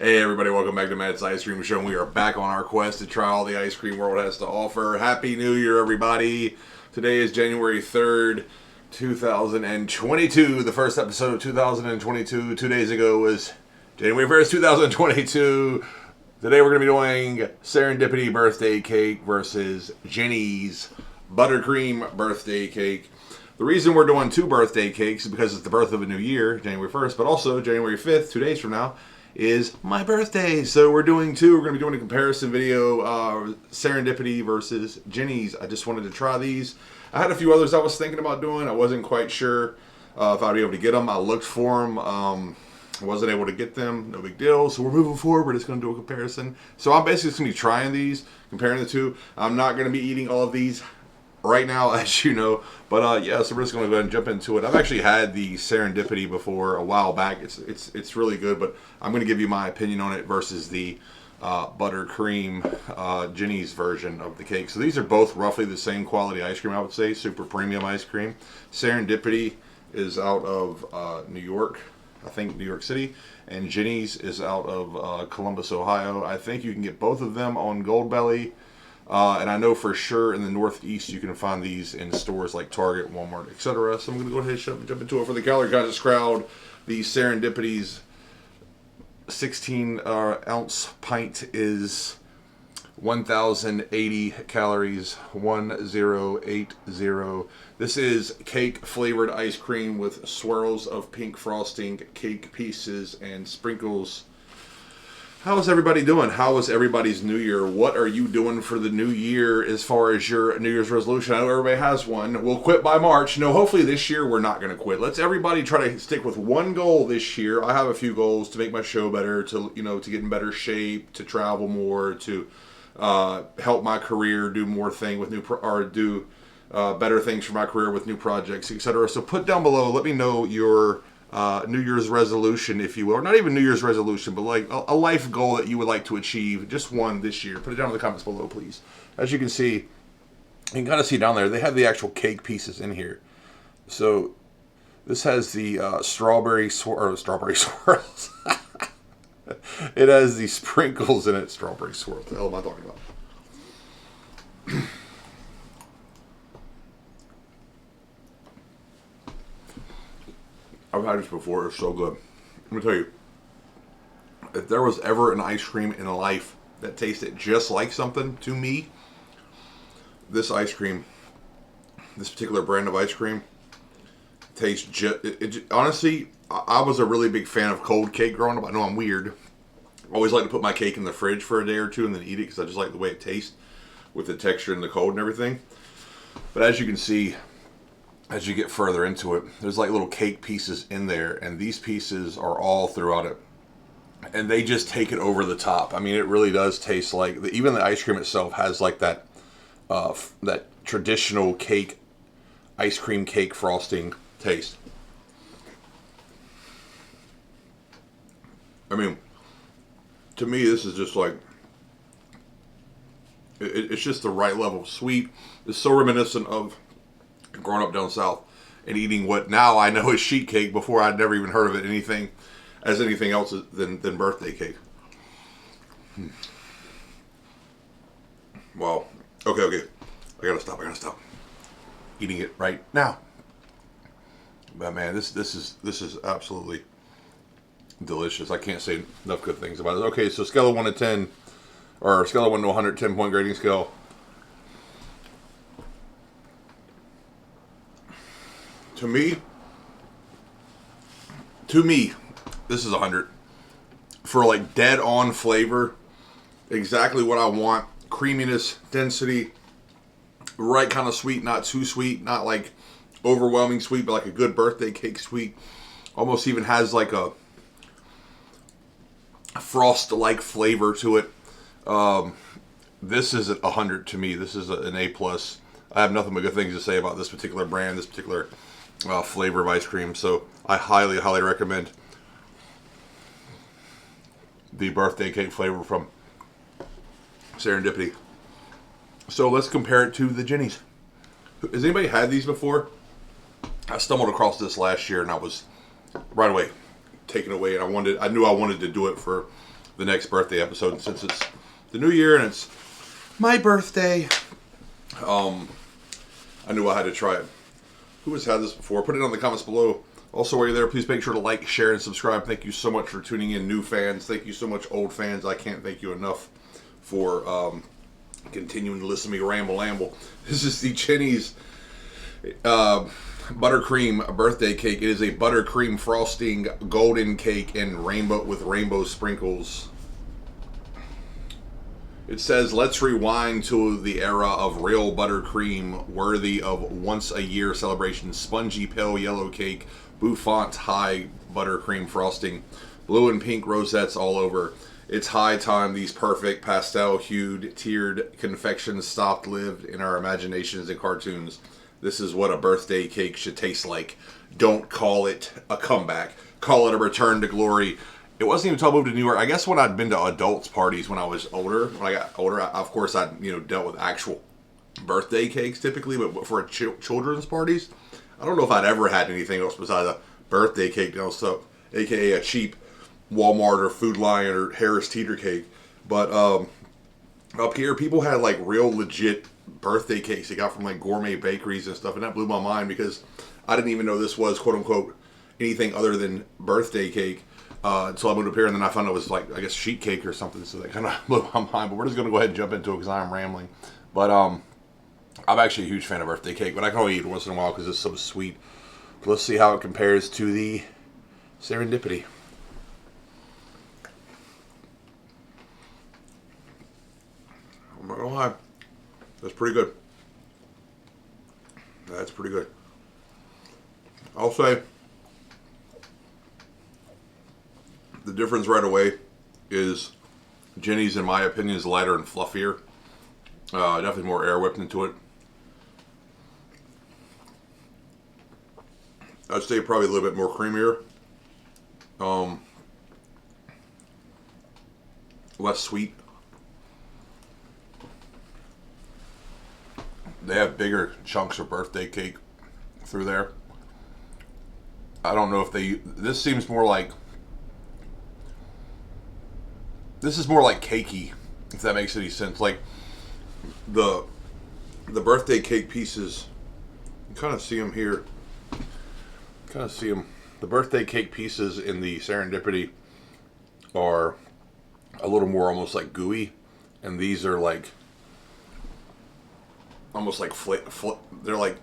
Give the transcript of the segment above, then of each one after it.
Hey everybody, welcome back to Matt's Ice Cream Show. We are back on our quest to try all the ice cream world has to offer. Happy New Year, everybody. Today is January 3rd, 2022. The first episode of 2022. 2 days ago was January 1st, 2022. Today we're going to be doing Serendipity birthday cake versus Jeni's Buttercream birthday cake. The reason we're doing two birthday cakes is because it's the birth of a new year, January 1st, but also January 5th, 2 days from now, is my birthday. So we're doing two. We're going to be doing a comparison video, Serendipity versus Jenis. I just wanted to try these. I had a few others I was thinking about doing. I wasn't quite sure if I'd be able to get them. I looked for them. I wasn't able to get them. No big deal. So we're moving forward. We're just going to do a comparison. So I'm basically just going to be trying these, comparing the two. I'm not going to be eating all of these right now, as you know, but yeah, so we're just going to go ahead and jump into it. I've actually had the Serendipity before a while back. It's really good, but I'm going to give you my opinion on it versus the Buttercream Jenis version of the cake. So these are both roughly the same quality ice cream, I would say, super premium ice cream. Serendipity is out of New York, I think New York City, and Jenis is out of Columbus, Ohio. I think you can get both of them on Goldbelly. And I know for sure in the Northeast you can find these in stores like Target, Walmart, etc. So I'm going to go ahead and jump into it. For the calorie conscious crowd, the Serendipity's 16 ounce pint is 1,080 calories, 1080. This is cake flavored ice cream with swirls of pink frosting, cake pieces, and sprinkles. How is everybody doing? How was everybody's New Year? What are you doing for the new year as far as your New Year's resolution? I know everybody has one. We'll quit by March. No, hopefully this year we're not going to quit. Let's everybody try to stick with one goal this year. I have a few goals: to make my show better, to to get in better shape, to travel more, to help my career, do more thing with do better things for my career with new projects, etc. So put down below. Let me know your New Year's resolution, if you will, or not even New Year's resolution, but like a life goal that you would like to achieve, just one this year. Put it down in the comments below, please. As you can see, you can kind of see down there, they have the actual cake pieces in here. So this has the strawberry swirls. It has the sprinkles in it. Strawberry swirls. What the hell am I talking about? I've had this before. It's so good. Let me tell you, if there was ever an ice cream in life that tasted just like something to me, this ice cream, this particular brand of ice cream, tastes just. Honestly, I was a really big fan of cold cake growing up. I know I'm weird. I always like to put my cake in the fridge for a day or two and then eat it because I just like the way it tastes with the texture and the cold and everything. But as you can see, as you get further into it, there's like little cake pieces in there, and these pieces are all throughout it, and they just take it over the top. I mean, it really does taste like even the ice cream itself has like that that traditional cake, ice cream cake frosting taste. I mean, to me, this is just like it's just the right level of sweet. It's so reminiscent of growing up down south and eating what now I know is sheet cake. Before I'd never even heard of it anything else than birthday cake. Well, okay. I gotta stop eating it right now. But man, this is absolutely delicious. I can't say enough good things about it. Okay, so scale of 1 to 10, or scale of 1 to 100, 10-point grading scale. To me, this is 100. For like dead on flavor, exactly what I want. Creaminess, density, right kind of sweet, not too sweet, not like overwhelming sweet, but like a good birthday cake sweet. Almost even has like a frost-like flavor to it. This is 100 to me. This is an A+. I have nothing but good things to say about this particular brand, this particular flavor of ice cream. So I highly recommend the birthday cake flavor from Serendipity. So let's compare it to the Jenis. Has anybody had these before? I stumbled across this last year and I was right away taken away, and I knew I wanted to do it for the next birthday episode. And since it's the new year and it's my birthday, I knew I had to try it. Who has had this before? Put it in the comments below. Also, while you're there, please make sure to like, share, and subscribe. Thank you so much for tuning in, new fans. Thank you so much, old fans. I can't thank you enough for continuing to listen to me ramble. This is the Jenis Buttercream birthday cake. It is a buttercream frosting golden cake and rainbow sprinkles. It says, let's rewind to the era of real buttercream, worthy of once-a-year celebration. Spongy pale yellow cake, bouffant high buttercream frosting, blue and pink rosettes all over. It's high time these perfect pastel-hued, tiered confections lived in our imaginations and cartoons. This is what a birthday cake should taste like. Don't call it a comeback. Call it a return to glory. It wasn't even until I moved to New York. I guess when I'd been to adults parties when I was older, when I got older, of course I'd dealt with actual birthday cakes typically, but for children's parties, I don't know if I'd ever had anything else besides a birthday cake, stuff, aka a cheap Walmart or Food Lion or Harris Teeter cake. But up here, people had like real legit birthday cakes they got from like gourmet bakeries and stuff, and that blew my mind because I didn't even know this was quote unquote anything other than birthday cake. So I moved up here, and then I found it was like, I guess, sheet cake or something, so that kind of blew my mind. But we're just going to go ahead and jump into it because I'm rambling. But I'm actually a huge fan of birthday cake, but I can only eat it once in a while because it's so sweet. But let's see how it compares to the Serendipity. I'm not going to lie. That's pretty good. That's pretty good. I'll say the difference right away is Jenis, in my opinion, is lighter and fluffier. Definitely more air whipped into it. I'd say probably a little bit more creamier. Less sweet. They have bigger chunks of birthday cake through there. I don't know if this seems more like, this is more like cakey, if that makes any sense. Like the birthday cake pieces, you kind of see them here. Kind of see them. The birthday cake pieces in the Serendipity are a little more almost like gooey, and these are like almost like they're like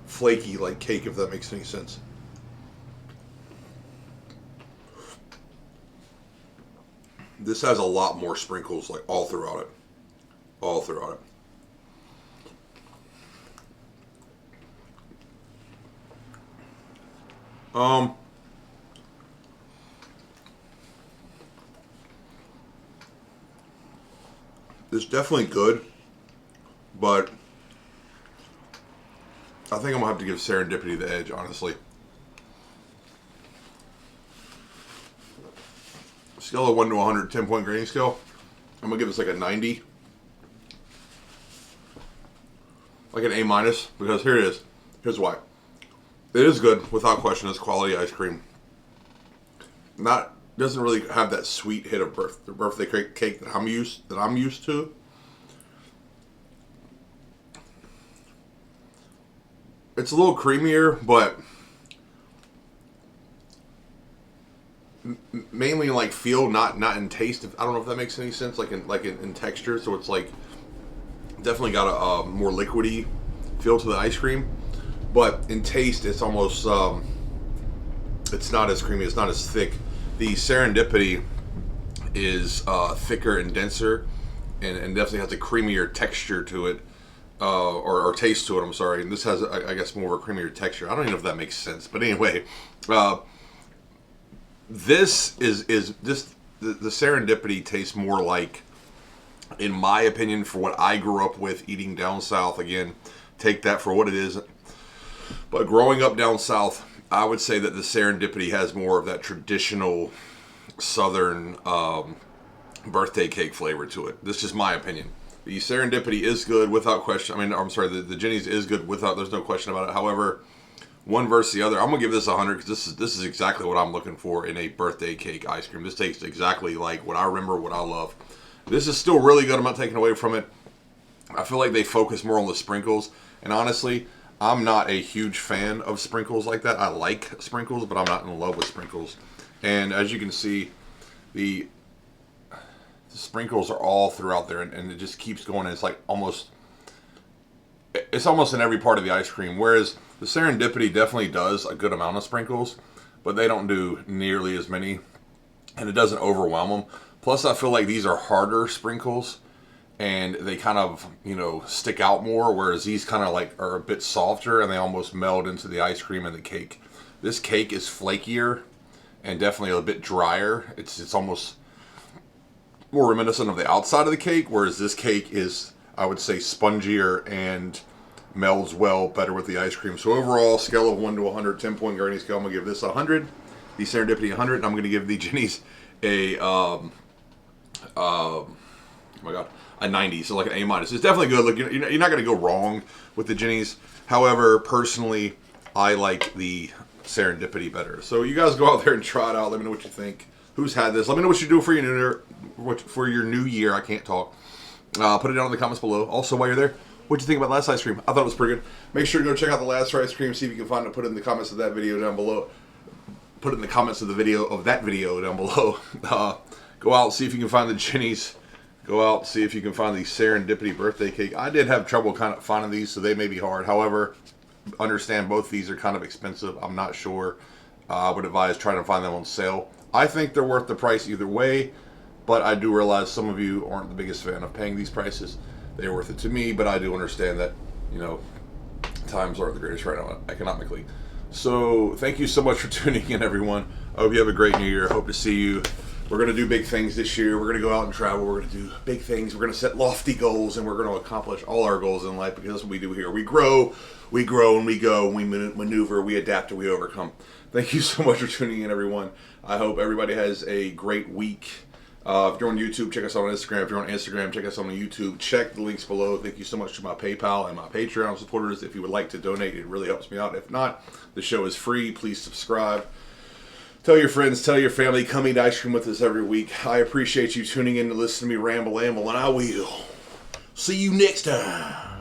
flaky, like cake, if that makes any sense. This has a lot more sprinkles, like all throughout it. All throughout it. It's definitely good, but I think I'm gonna have to give Serendipity the edge, honestly. Scale of 1 to 100, 10-point grading scale. I'm gonna give this like a 90. Like an A minus, because here it is. Here's why. It is good, without question. It's quality ice cream. Doesn't really have that sweet hit of birthday cake that I'm used to. It's a little creamier, but mainly in like feel, not in taste. I don't know if that makes any sense. Like in texture, so it's like definitely got a more liquidy feel to the ice cream, but in taste, it's almost it's not as creamy. It's not as thick. The Serendipity is thicker and denser, and definitely has a creamier texture to it, or taste to it. I'm sorry. And this has, I guess, more of a creamier texture. I don't even know if that makes sense, but anyway. This is the Serendipity tastes more like, in my opinion, for what I grew up with eating down south. Again, take that for what it is. But growing up down south, I would say that the Serendipity has more of that traditional southern birthday cake flavor to it. This is just my opinion. The Serendipity is good without question. I mean, I'm sorry, the Jenis is good without, there's no question about it. However, one versus the other. I'm gonna give this 100 because this is exactly what I'm looking for in a birthday cake ice cream. This tastes exactly like what I remember, what I love. This is still really good. I'm not taking away from it. I feel like they focus more on the sprinkles, and honestly, I'm not a huge fan of sprinkles like that. I like sprinkles, but I'm not in love with sprinkles. And as you can see, the sprinkles are all throughout there, and it just keeps going. It's like it's almost in every part of the ice cream. Whereas the Serendipity definitely does a good amount of sprinkles, but they don't do nearly as many, and it doesn't overwhelm them. Plus, I feel like these are harder sprinkles, and they kind of, stick out more, whereas these kind of like are a bit softer, and they almost meld into the ice cream and the cake. This cake is flakier and definitely a bit drier. It's almost more reminiscent of the outside of the cake, whereas this cake is, I would say, spongier and melds well better with the ice cream. So overall, scale of 1 to 100, 10-point grading scale, I'm going to give this 100, the Serendipity 100, and I'm going to give the Jenis a 90, so like an A-. It's definitely good. Look, you're not going to go wrong with the Jenis. However, personally, I like the Serendipity better. So you guys go out there and try it out. Let me know what you think. Who's had this? Let me know what you do for your new year. I can't talk. Put it down in the comments below. Also, while you're there, what'd you think about last ice cream? I thought it was pretty good. Make sure to go check out the last ice cream. See if you can find it. Put it in the comments of that video down below. Put it in the comments of that video down below. Go out, see if you can find the Jenis. Go out, see if you can find the Serendipity birthday cake. I did have trouble kind of finding these, so they may be hard. However, understand both these are kind of expensive. I'm not sure. I would advise trying to find them on sale. I think they're worth the price either way, but I do realize some of you aren't the biggest fan of paying these prices. They're worth it to me, but I do understand that, times aren't the greatest right now economically. So thank you so much for tuning in, everyone. I hope you have a great new year. I hope to see you. We're going to do big things this year. We're going to go out and travel. We're going to do big things. We're going to set lofty goals, and we're going to accomplish all our goals in life, because that's what we do here. We grow, and we go, and we maneuver, we adapt, and we overcome. Thank you so much for tuning in, everyone. I hope everybody has a great week. If you're on YouTube, check us out on Instagram. If you're on Instagram, check us out on YouTube. Check the links below. Thank you so much to my PayPal and my Patreon supporters. If you would like to donate, it really helps me out. If not, the show is free. Please subscribe. Tell your friends, tell your family, come eat ice cream with us every week. I appreciate you tuning in to listen to me ramble, and I will see you next time.